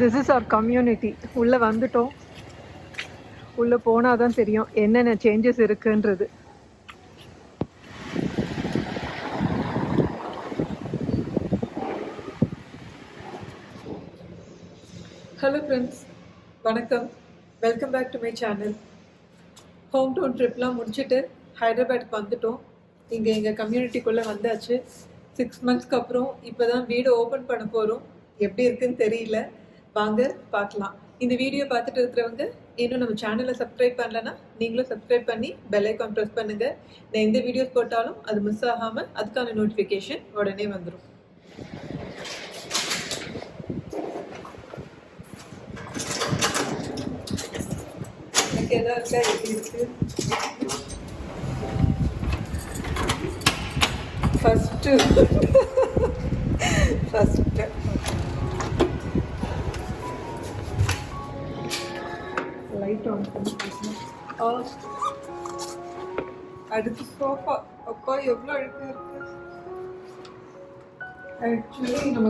This is our community. உள்ளே வந்துட்டோம். உள்ளே போனால் தான் தெரியும் என்னென்ன சேஞ்சஸ் இருக்குன்றது. ஹலோ ஃப்ரெண்ட்ஸ், வணக்கம். Welcome back to my channel. Hometown ட்ரிப்லாம் முடிச்சுட்டு ஹைதராபாத்துக்கு வந்துட்டோம். இங்கே எங்கள் கம்யூனிட்டிக்குள்ளே வந்தாச்சு. 6 monthsக்கு அப்புறம் இப்போ தான் வீடு ஓப்பன் பண்ண போகிறோம். எப்படி இருக்குன்னு தெரியல, வாங்க பார்க்கலாம். இந்த வீடியோ பார்த்துட்டு இருக்கிறவங்க இன்னும் நம்ம சேனலை சப்ஸ்கிரைப் பண்ணலன்னா நீங்களும் சப்ஸ்கிரைப் பண்ணி பெல் ஐக்கான் ப்ரெஸ் பண்ணுங்கள். நான் எந்த வீடியோஸ் போட்டாலும் அது மிஸ் ஆகாமல் அதுக்கான நோட்டிஃபிகேஷன் உடனே வந்துடும். எனக்கு எதாவது இருக்கா, எப்படி இருக்கு? ஃபஸ்ட்டு லைட் ஆன் பண்ணி அடுத்து சோஃபா. அப்பா எவ்வளோ அழுக்காக இருக்கு. ஆக்சுவலி நம்ம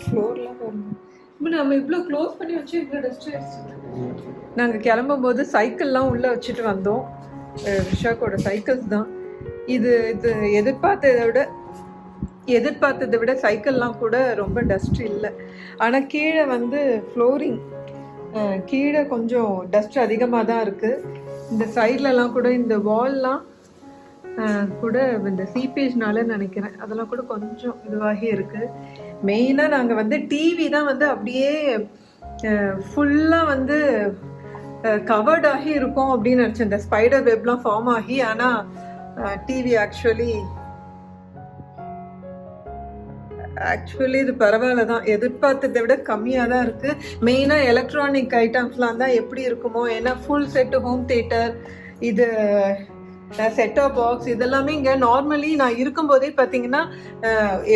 ஃப்ளோர்லாம் பாருங்க, நம்ம இவ்வளோ க்ளோஸ் பண்ணி வச்சு இவ்வளோ டஸ்ட் ஆயிடுச்சு. நாங்கள் கிளம்பும்போது சைக்கிள்லாம் உள்ளே வச்சுட்டு வந்தோம். ரிஷாக்கோட சைக்கிள்ஸ் தான் இது. எதிர்பார்த்ததை விட சைக்கிள்லாம் கூட ரொம்ப டஸ்ட் இல்லை. ஆனால் கீழே வந்து ஃப்ளோரிங் கீழே கொஞ்சம் டஸ்ட் அதிகமாக தான் இருக்குது. இந்த சைட்லலாம் கூட இந்த வால்லாம் கூட இந்த சீப்பேஜ்னால நினைக்கிறேன், அதெல்லாம் கூட கொஞ்சம் இதுவாகி இருக்குது. மெயினாக நாங்கள் வந்து டிவி தான் வந்து அப்படியே ஃபுல்லாக வந்து கவர்ட் ஆகி இருக்கும் அப்படின்னு நினச்சேன். இந்த ஸ்பைடர் வெப்லாம் ஃபார்ம் ஆகி. ஆனால் டிவி ஆக்சுவலி இது பரவாயில்ல தான். எதிர்பார்த்ததை விட கம்மியாக தான் இருக்குது. மெயினாக எலக்ட்ரானிக் ஐட்டம்ஸ்லாம் தான் எப்படி இருக்குமோ, ஏன்னா ஃபுல் செட்டு ஹோம் தியேட்டர், இது செட்டாப் பாக்ஸ், இதெல்லாமே இங்கே நார்மலி நான் இருக்கும்போதே பார்த்தீங்கன்னா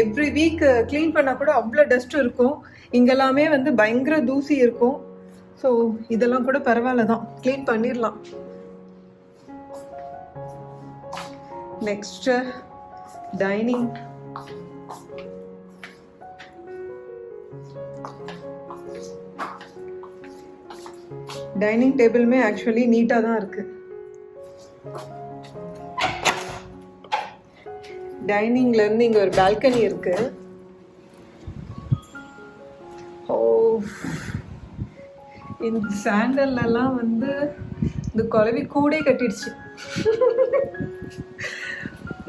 எவ்ரி வீக் க்ளீன் பண்ணால் கூட அவ்வளோ டஸ்ட் இருக்கும். இங்கெல்லாமே வந்து பயங்கர தூசி இருக்கும். ஸோ இதெல்லாம் கூட பரவாயில்ல தான், க்ளீன் பண்ணிடலாம். Next dining. டைனிங் டேபிளுமே ஆக்சுவலி நீட்டாக தான் இருக்கு. டைனிங்ல இருந்து இங்க ஒரு பால்கனி இருக்கு. ஓ, இந்த சாண்டல்லாம் வந்து இந்த குழவி கூடே கட்டிடுச்சு.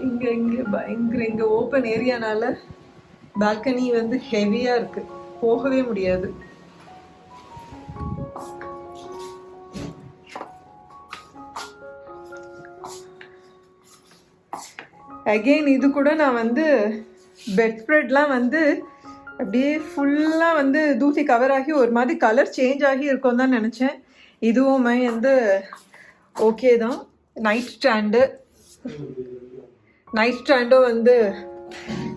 இங்க பயங்கர இங்க ஓப்பன் ஏரியானால பால்கனி வந்து ஹெவியா இருக்கு, போகவே முடியாது. அகெயின் இது கூட நான் வந்து பெட் ஸ்ப்ரெட்லாம் வந்து அப்படியே ஃபுல்லாக வந்து தூசி கவர் ஆகி ஒரு மாதிரி கலர் சேஞ்ச் ஆகி இருக்கும் தான் நினச்சேன். இதுவுமே வந்து ஓகே தான். நைட் ஸ்டாண்டும் வந்து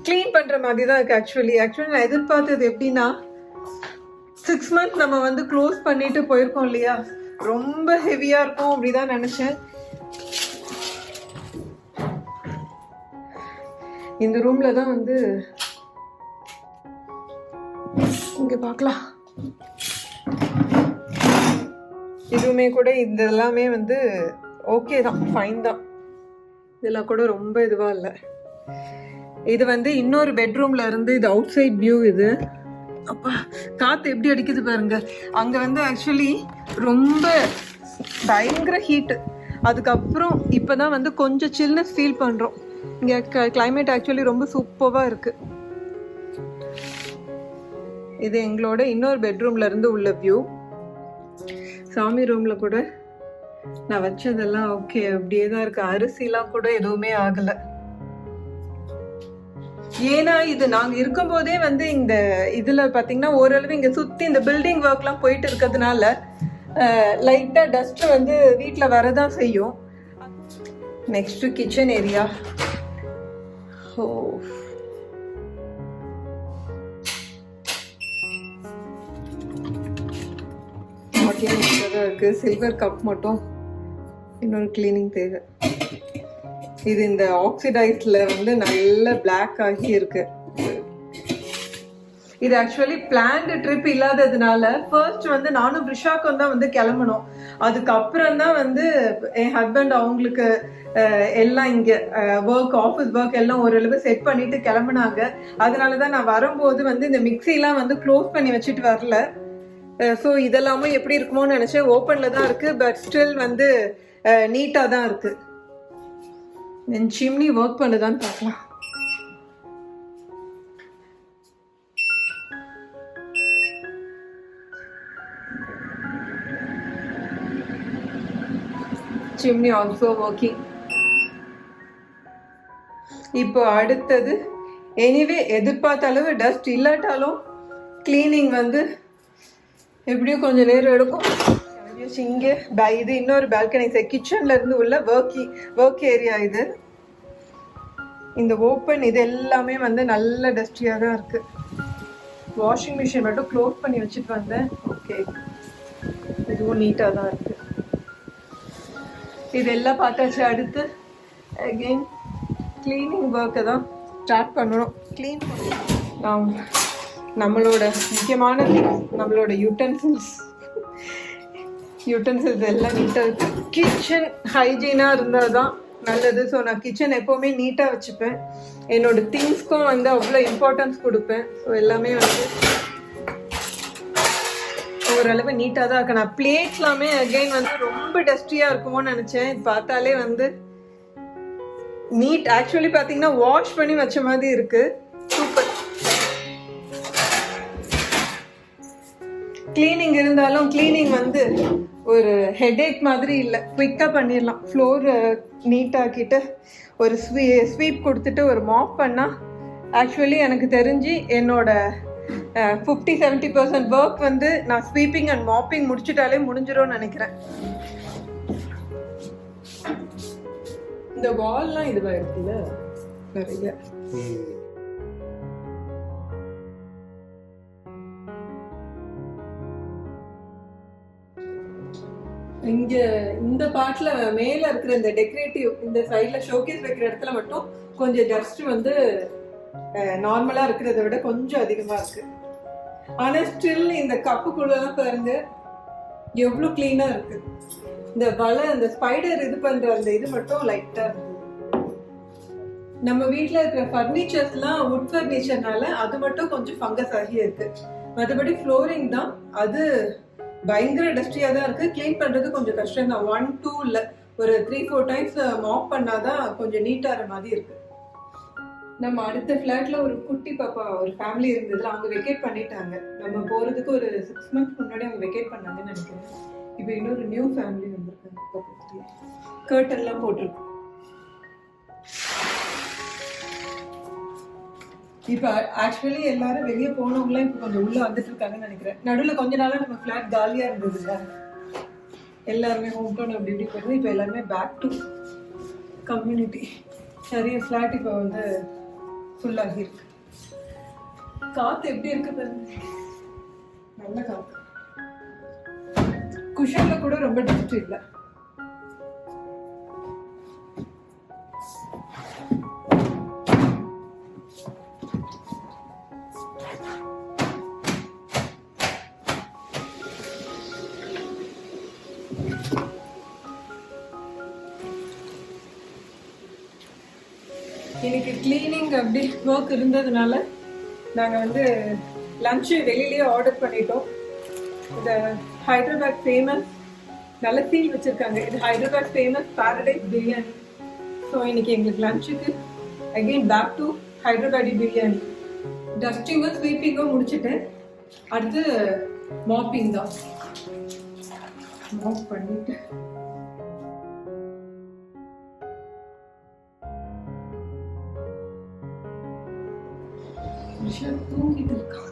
க்ளீன் பண்ணுற மாதிரி தான் இருக்குது. ஆக்சுவலி நான் எதிர்பார்த்தது எப்படின்னா 6 months நம்ம வந்து க்ளோஸ் பண்ணிட்டு போயிருக்கோம் இல்லையா, ரொம்ப ஹெவியாக இருக்கும் அப்படி தான் நினச்சேன். இந்த ரூம்ல தான் வந்து இங்க பார்க்கலாம். இதுவுமே கூட இந்த எல்லாமே வந்து ஓகே தான், ஃபைன் தான். இதெல்லாம் கூட ரொம்ப இதுவா இல்லை. இது வந்து இன்னொரு பெட்ரூம்ல இருந்து இது அவுட் சைட் வியூ. இது அப்பா காத்து எப்படி அடிக்குது பாருங்க. அங்க வந்து ஆக்சுவலி ரொம்ப பயங்கர ஹீட்டு. அதுக்கப்புறம் இப்பதான் வந்து கொஞ்சம் சில்னஸ் ஃபீல் பண்றோம். இங்கே கிளைமேட் ஆக்சுவலி ரொம்ப சூப்பராக இருக்குது. இது எங்களோட இன்னொரு பெட்ரூம்ல இருந்து உள்ள வியூ. சாமி ரூம்ல கூட நான் வச்சதெல்லாம் ஓகே அப்படியே தான் இருக்கு. அரிசிலாம் கூட எதுவுமே ஆகலை. ஏன்னா இது நாங்கள் இருக்கும்போதே வந்து இந்த இதில் பார்த்தீங்கன்னா ஓரளவு இங்கே சுற்றி இந்த பில்டிங் ஒர்க்லாம் போயிட்டு இருக்கிறதுனால லைட்டாக டஸ்ட் வந்து வீட்டில் வரதான் செய்யும். Next kitchen area. இருக்கு. சில்வர் கப் மட்டும் இன்னொரு கிளீனிங் தேவை. இது இந்த ஆக்சிடைஸ்ல வந்து நல்ல பிளாக் ஆகி இருக்கு. இது ஆக்சுவலி பிளான்டு ட்ரிப் இல்லாததுனால ஃபர்ஸ்ட் வந்து நானும் ரிஷாக்கும் தான் வந்து கிளம்பணும். அதுக்கப்புறம் தான் வந்து என் ஹஸ்பண்ட் அவங்களுக்கு எல்லாம் இங்கே ஆஃபீஸ் ஒர்க் எல்லாம் ஓரளவு செட் பண்ணிட்டு கிளம்புனாங்க. அதனால தான் நான் வரும்போது வந்து இந்த மிக்சிலாம் வந்து க்ளோஸ் பண்ணி வச்சுட்டு வரல. ஸோ இதெல்லாமே எப்படி இருக்குமோன்னு நினச்சேன். ஓப்பனில் தான் இருக்குது, பட் ஸ்டில் வந்து நீட்டாக தான் இருக்குது. என் சிம்னி ஒர்க் பண்ணுதான்னு பார்க்கலாம். chimney also working. இப்போ அடுத்தது எனிவே எதிர்பார்த்த அளவு டஸ்ட் இல்லாட்டாலும் கிளீனிங் வந்து எப்படியும் கொஞ்சம் நேரம் எடுக்கும். இங்கே இது இன்னொரு பால்கனி கிச்சன்ல இருந்து உள்ள ஒர்க் ஏரியா. இது இந்த ஓப்பன் இது எல்லாமே வந்து நல்ல டஸ்டியாக தான் இருக்கு. வாஷிங் மிஷின் மட்டும் க்ளோஸ் பண்ணி வச்சுட்டு வந்தேன். ஓகே, இதுவும் நீட்டாக தான் இருக்கு. இதெல்லாம் பார்த்தாச்சு. அடுத்து அகெயின் கிளீனிங் ஒர்க்கை தான் ஸ்டார்ட் பண்ணணும். க்ளீன் பண்ணணும். நம்மளோட முக்கியமான நம்மளோட யூட்டன்சில்ஸ் எல்லாம் நீட்டாக இருக்குது. கிச்சன் ஹைஜீனாக இருந்தால் தான் நல்லது. ஸோ நான் கிச்சன் எப்போவுமே நீட்டாக வச்சுப்பேன். என்னோட திங்ஸ்க்கும் வந்து அவ்வளோ இம்பார்ட்டன்ஸ் கொடுப்பேன். ஸோ எல்லாமே வந்து ஓரளவு நீட்டாக தான் இருக்கு. நான் பிளேட்ஸ் எல்லாமே அகெயின் வந்து ரொம்ப டஸ்டியாக இருக்குமோன்னு நினச்சேன். பார்த்தாலே வந்து நீட். ஆக்சுவலி பார்த்தீங்கன்னா வாஷ் பண்ணி வச்ச மாதிரி இருக்கு. சூப்பர். கிளீனிங் இருந்தாலும் கிளீனிங் வந்து ஒரு ஹெடேக் மாதிரி இல்லை, குவிக்காக பண்ணிடலாம். ஃப்ளோர் நீட்டாக்கிட்டு ஒரு ஸ்வீப் கொடுத்துட்டு ஒரு மாப் பண்ணால் ஆக்சுவலி எனக்கு தெரிஞ்சு என்னோட 50-70% ஒர்க் வந்து நான் ஸ்வீப்பிங் அண்ட் மாப்பிங் முடிச்சுட்டாலே முடிஞ்சிடும்னு நினைக்கிறேன். இந்த வால்லாம் இதுவாக இருக்குல்ல நிறைய. இங்க இந்த பார்ட்ல மேல இருக்கிற இந்த டெக்கரேட்டிவ் இந்த சைட்ல ஷோகேஸ் வைக்கிற இடத்துல மட்டும் கொஞ்சம் டஸ்ட் வந்து நார்மலா இருக்கிறத விட கொஞ்சம் அதிகமா இருக்கு. ஆனா ஸ்டில் இந்த கப்புக்குள்ளலாம் பாருங்க எவ்வளவு கிளீனா இருக்கு. இந்த வலை அந்த ஸ்பைடர் இது பண்ற அந்த இது மட்டும் லைட்டா இருக்கு. நம்ம வீட்டுல இருக்கிற ஃபர்னிச்சர்ஸ்லாம் வுட் ஃபர்னிச்சர்னால அது மட்டும் கொஞ்சம் ஃபங்கஸ் ஆகி இருக்கு. மற்றபடி ஃப்ளோரிங் தான் அது பயங்கர டஸ்டியா தான் இருக்கு. கிளீன் பண்றது கொஞ்சம் கஷ்டம் தான். 1-2 இல்ல ஒரு 3-4 டைம்ஸ் மாப் பண்ணாதான் கொஞ்சம் நீட்டாகிற மாதிரி இருக்கு. நம்ம அடுத்த ஃபிளாட்ல ஒரு குட்டி பாப்பா ஒரு ஃபேமிலி இருந்ததுல அவங்க வெக்கேட் பண்ணிட்டாங்க. நம்ம போறதுக்கு ஒரு 6 months முன்னாடி அவங்க வெக்கேட் பண்ணாங்கன்னு நினைக்கிறேன். இப்போ இன்னொரு நியூ ஃபேமிலி வந்திருக்காங்க. பக்கத்துல கர்ட்டன்லாம் போட்டிருக்கு. இப்போ ஆக்சுவலி எல்லாரும் வெளியே போனவங்களாம் இப்போ கொஞ்சம் உள்ள வந்துட்டு இருக்காங்கன்னு நினைக்கிறேன். நடுவில் கொஞ்ச நாளா நம்ம ஃபிளாட் காலியா இருந்தது இல்லை, எல்லாருமே ஹோம் டவுன் அப்படி இப்படி போயிருந்தோம். இப்போ எல்லாருமே பேக் டு கம்யூனிட்டி. நிறைய ஃபிளாட் இப்போ வந்து ஃபுல்லாகி இருக்கு. காத்து எப்படி இருக்கு பாருங்க, நல்ல காத்து. குஷன்ல கூட ரொம்ப டஸ்ட் இல்லை. இன்னைக்கு கிளீனிங் அப்படி ஒர்க் இருந்ததுனால நாங்கள் வந்து லஞ்சு வெளியிலேயே ஆர்டர் பண்ணிட்டோம். இந்த ஹைதராபாத் ஃபேமஸ் நல்ல ஃபீல் வச்சுருக்காங்க. இது Hyderabad famous Paradise biryani. So இன்னைக்கு எங்களுக்கு லஞ்சுக்கு again back to Hyderabadi biryani. டஸ்டிங்கும் ஸ்வீப்பிங்கும் முடிச்சுட்டேன். அடுத்து மாப்பிங் தான். மாப் பண்ணிட்டு தூங்கிட்டு இருக்கான்.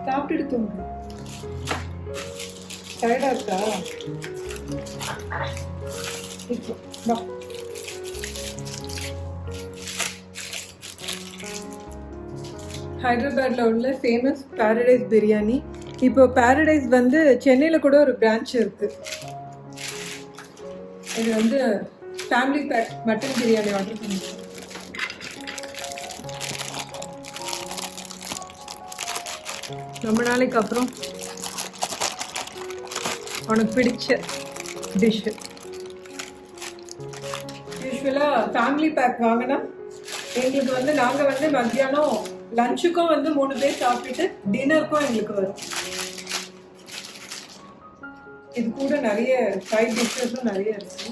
சாப்பிட்டுட்டு தூங்கு. டயர்டா இருக்கா? ஹைதராபாத்ல உள்ள ஃபேமஸ் பாரடைஸ் பிரியாணி. இப்போ பாரடைஸ் வந்து சென்னையில் கூட ஒரு பிரான்ச் இருக்கு. இது வந்து family pack mutton biryani order பண்ணிருக்கோம். ரொம்ப நாளைக்கு அப்புறம் உனக்கு பிடிச்ச டிஷ்ஷு. யூஸ்வலாக ஃபேமிலி பேக் வாங்கினா எங்களுக்கு வந்து நாங்கள் வந்து மத்தியானம் லஞ்சுக்கும் வந்து 3 பேர் சாப்பிட்டுட்டு டின்னருக்கும் எங்களுக்கு வரும். இது கூட நிறைய சைட் டிஷ்ஷஸும் நிறைய இருக்கு.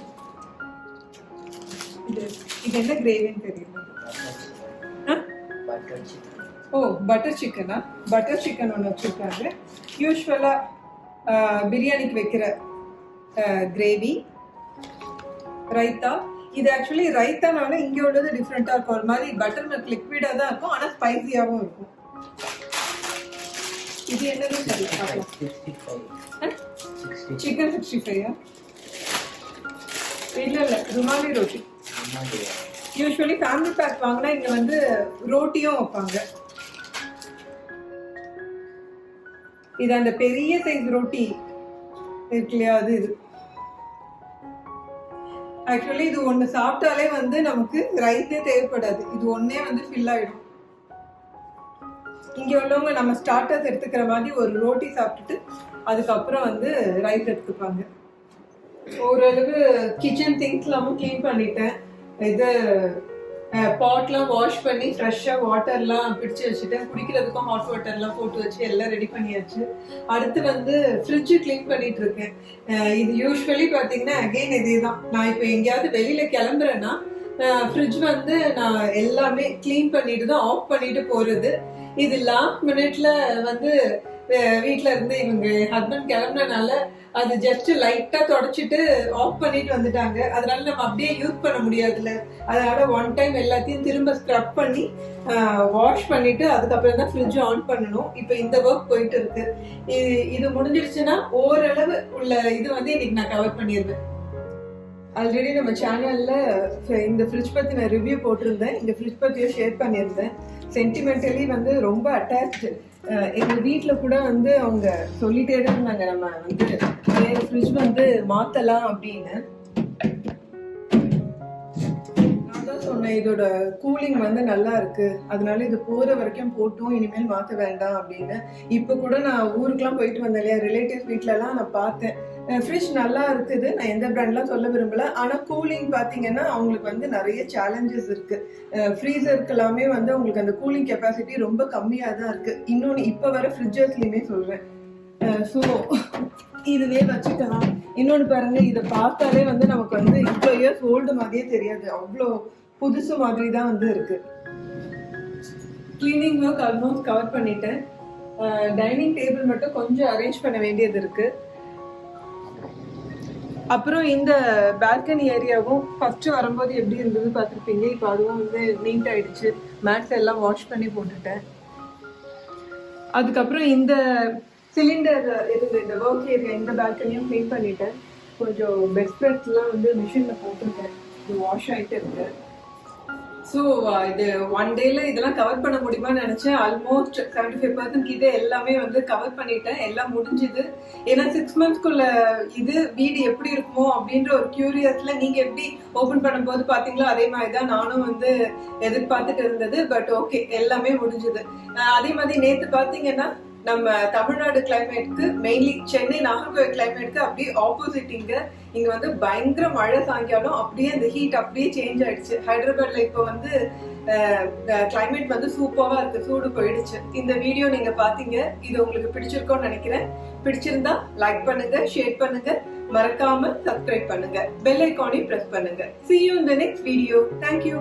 இது என்ன கிரேவின்னு தெரியுமா? ஓ, பட்டர் சிக்கனா? பட்டர் சிக்கன் ஒன்று வச்சுருக்காங்க. யூஸ்வலாக பிரியாணிக்கு வைக்கிற கிரேவி, ரைத்தா. இது ஆக்சுவலி ரைத்தானால இங்கே உள்ளது டிஃப்ரெண்ட்டாக இருக்கும். ஒரு மாதிரி பட்டர் மில்க் லிக்விடாக தான் இருக்கும், ஆனால் ஸ்பைசியாகவும் இருக்கும். இது என்னன்னு தெரியல. சிக்கன் 65 இல்லை rumali roti. Usually family pack வாங்கினா இங்கே வந்து ரோட்டியும் வைப்பாங்க. இது அந்த பெரிய சைஸ் ரோட்டி இருக்கு இல்லையா, அது இது. ஆக்சுவலி இது ஒன்று சாப்பிட்டாலே வந்து நமக்கு ரைஸே தேவைப்படாது. இது ஒன்னே வந்து ஃபில் ஆகிடும். இங்கே உள்ளவங்க நம்ம ஸ்டார்டர்ஸ் எடுத்துக்கிற மாதிரி ஒரு ரோட்டி சாப்பிட்டுட்டு அதுக்கப்புறம் வந்து ரைஸ் எடுத்துப்பாங்க. ஓரளவு கிச்சன் திங்ஸ்லாமும் க்ளீன் பண்ணிட்டேன். இது பாட்லாம் வாஷ் பண்ணி ஃப்ரெஷ்ஷாக வாட்டர்லாம் பிடிச்சி வச்சுட்டேன். குடிக்கிறதுக்கும் ஹாட் வாட்டர்லாம் போட்டு வச்சு எல்லாம் ரெடி பண்ணியாச்சு. அடுத்து வந்து ஃப்ரிட்ஜு க்ளீன் பண்ணிட்டு இருக்கேன். இது யூஸ்வலி பார்த்தீங்கன்னா அகெயின் இதே தான். நான் இப்போ எங்கேயாவது வெளியில் கிளம்புறேன்னா ஃப்ரிட்ஜ் வந்து நான் எல்லாமே க்ளீன் பண்ணிட்டு தான் ஆஃப் பண்ணிட்டு போகிறது. இது லாஸ்ட் மினிட்ல வந்து வீட்டில் இருந்து இவங்க ஹஸ்பண்ட் கிளம்புறனால அது ஜஸ்ட் லைட்டா தொடச்சிட்டு ஆஃப் பண்ணிட்டு வந்துட்டாங்க. அதனால நம்ம அப்படியே யூஸ் பண்ண முடியாதுல்ல. அதனால ஒன் டைம் எல்லாத்தையும் திரும்ப ஸ்க்ரப் பண்ணி வாஷ் பண்ணிட்டு அதுக்கப்புறம் தான் ஃப்ரிட்ஜ் ஆன் பண்ணணும். இப்போ இந்த ஒர்க் போயிட்டு இருக்கு. இது முடிஞ்சிருச்சுன்னா ஓரளவு உள்ள இது வந்து இன்னைக்கு நான் கவர் பண்ணிடுவேன். ஆல்ரெடி நம்ம சேனல்ல இந்த ஃப்ரிட்ஜ் பத்தி நான் ரிவ்யூ போட்டிருந்தேன். இந்த ஃப்ரிட்ஜ் பத்தியும் ஷேர் பண்ணியிருந்தேன். சென்டிமெண்டலி வந்து ரொம்ப அட்டாச்சு. எங்க வீட்டில் கூட வந்து அவங்க சொல்லிட்டே தான் இருந்தாங்க நம்ம வந்து வேற ஃப்ரிட்ஜ் வந்து மாத்தலாம் அப்படின்னு. நான் தான் சொன்னேன் இதோட கூலிங் வந்து நல்லா இருக்கு, அதனால இது போற வரைக்கும் போட்டும் இனிமேல் மாத்த வேண்டாம் அப்படின்னு. இப்போ கூட நான் ஊருக்குலாம் போயிட்டு வந்தேன் இல்லையா, ரிலேட்டிவ்ஸ் வீட்டிலலாம் நான் பார்த்தேன். ஃப்ரிட்ஜ் நல்லா இருக்குது, நான் எந்த பிராண்ட்லாம் சொல்ல விரும்பல. ஆனால் கூலிங் பார்த்தீங்கன்னா அவங்களுக்கு வந்து நிறைய சேலஞ்சஸ் இருக்கு. ஃப்ரீசருக்கு எல்லாமே வந்து அவங்களுக்கு அந்த கூலிங் கெப்பாசிட்டி ரொம்ப கம்மியாக தான் இருக்கு. இன்னொன்று இப்போ வர ஃப்ரிட்ஜஸ்லையுமே சொல்றேன். ஸோ இதுவே வச்சுக்கலாம். இன்னொன்று பாருங்க, இதை பார்த்தாலே வந்து நமக்கு வந்து இவ்வளோ இயர்ஸ் ஓல்டு மாதிரியே தெரியாது, அவ்வளோ புதுசு மாதிரி தான் வந்து இருக்கு. கிளீனிங் ஒர்க் ஆல்மோஸ்ட் கவர் பண்ணிட்டேன். டைனிங் டேபிள் மட்டும் கொஞ்சம் அரேஞ்ச் பண்ண வேண்டியது இருக்கு. அப்புறம் இந்த பால்கனி ஏரியாவும் ஃபர்ஸ்ட் வரும்போது எப்படி இருந்தது பார்த்துருப்பீங்க. இப்போ அதுவும் வந்து நீட் ஆயிடுச்சு. மேட்ஸ் எல்லாம் வாஷ் பண்ணி போட்டுட்டேன். அதுக்கப்புறம் இந்த சிலிண்டர் இருந்த இந்த ஒர்க் ஏரியா, இந்த பால்கனியும் க்ளீன் பண்ணிட்டேன். கொஞ்சம் பெட்ஸ்ப்ரெட்ஸ்லாம் வந்து மிஷினில் போட்டுருக்கேன். இது வாஷ் ஆகிட்டு இருக்கு. ஸோ இது ஒன் டேல இதெல்லாம் கவர் பண்ண முடியுமான்னு நினைச்சேன். ஆல்மோஸ்ட் 75% கிட்ட எல்லாமே வந்து கவர் பண்ணிட்டேன். எல்லாம் முடிஞ்சுது. ஏன்னா 6 monthsக்குள்ள இது வீடு எப்படி இருக்குமோ அப்படின்ற ஒரு கியூரியஸ்ல நீங்க எப்படி ஓபன் பண்ணும்போது பாத்தீங்களோ அதே மாதிரிதான் நானும் வந்து எதிர்பார்த்துட்டு இருந்தது. பட் ஓகே, எல்லாமே முடிஞ்சுது. அதே மாதிரி நேத்து பாத்தீங்கன்னா நம்ம தமிழ்நாடு கிளைமேட்க்கு, மெயின்லி சென்னை நாகர்கோவில் கிளைமேட்க்கு அப்படியே ஆப்போசிட். இங்க வந்து பயங்கர மழை சாயங்காலம், அப்படியே அந்த ஹீட் அப்படியே சேஞ்ச் ஆயிடுச்சு. ஹைதராபாத்ல இப்போ வந்து கிளைமேட் வந்து சூப்பரா இருக்கு, சூடு போயிடுச்சு. இந்த வீடியோ நீங்க பாத்தீங்க, இது உங்களுக்கு பிடிச்சிருக்கோன்னு நினைக்கிறேன். பிடிச்சிருந்தா லைக் பண்ணுங்க, ஷேர் பண்ணுங்க, மறக்காம சப்ஸ்கிரைப் பண்ணுங்க, பெல் ஐகானையும் பிரஸ் பண்ணுங்க. See you in the next video. Thank you.